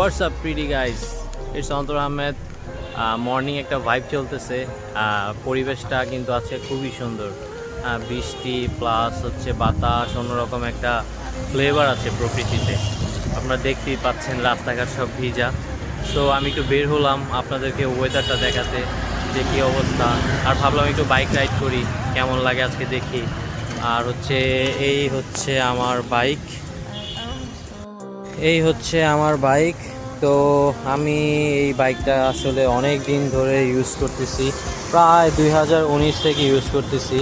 What's up pretty guys? It's অন্তর Ahmed. Morning একটা vibe চলতেছে। পরিবেশটা কিন্তু আছে খুবই সুন্দর। বৃষ্টি প্লাস হচ্ছে বাতাস, অন্যরকম একটা ফ্লেভার আছে প্রকৃতিতে। আপনারা দেখতেই পাচ্ছেন রাস্তাঘাট সব ভিজা। সো আমি একটু বের হলাম আপনাদেরকে ওয়েদারটা দেখাতে যে কী অবস্থা, আর ভাবলাম একটু বাইক রাইড করি, কেমন লাগে আজকে দেখি। আর হচ্ছে এই হচ্ছে আমার বাইক। তো আমি এই বাইকটা আসলে অনেক দিন ধরে ইউজ করতেছি, প্রায় 2019 থেকে ইউজ করতেছি।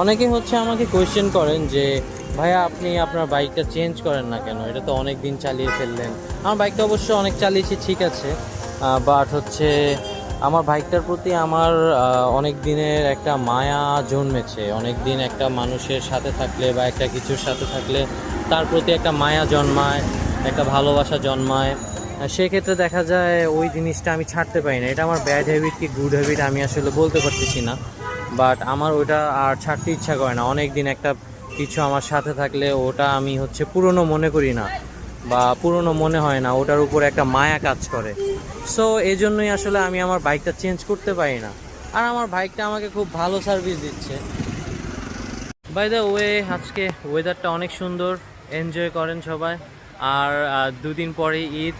অনেকে আমাকে কোয়েশ্চেন করেন যে ভাইয়া আপনি আপনার বাইকটা চেঞ্জ করেন না কেন, এটা তো অনেক দিন চালিয়ে ফেললেন। আমার বাইকটা অবশ্য অনেক চালিয়েছি, ঠিক আছে, বাট আমার বাইকটার প্রতি আমার অনেক দিনের একটা মায়া জন্মেছে। অনেক দিন একটা মানুষের সাথে থাকলে বা একটা কিছুর সাথে থাকলে তার প্রতি একটা মায়া জন্মায়, একটা ভালোবাসা জন্মায়। সেক্ষেত্রে দেখা যায় ওই জিনিসটা আমি ছাড়তে পারি না। এটা আমার ব্যাড হ্যাবিট কি গুড হ্যাবিট আমি আসলে বলতে পারতেছি না, বাট আমার ওটা আর ছাড়তে ইচ্ছা করে না। অনেক দিন একটা কিছু আমার সাথে থাকলে ওটা আমি পুরনো মনে করি না বা পুরনো মনে হয় না, ওটার উপর একটা মায়া কাজ করে। সো এই জন্যই আসলে আমি আমার বাইকটা চেঞ্জ করতে পারি না। আর আমার বাইকটা আমাকে খুব ভালো সার্ভিস দিচ্ছে। বাই দ্য ওয়ে, আজকে ওয়েদারটা অনেক সুন্দর, এনজয় করেন সবাই। আর দুদিন পরে ঈদ,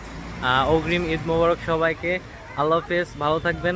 অগ্রিম ঈদ মোবারক সবাইকে। আল্লাহ হাফেজ, ভালো থাকবেন।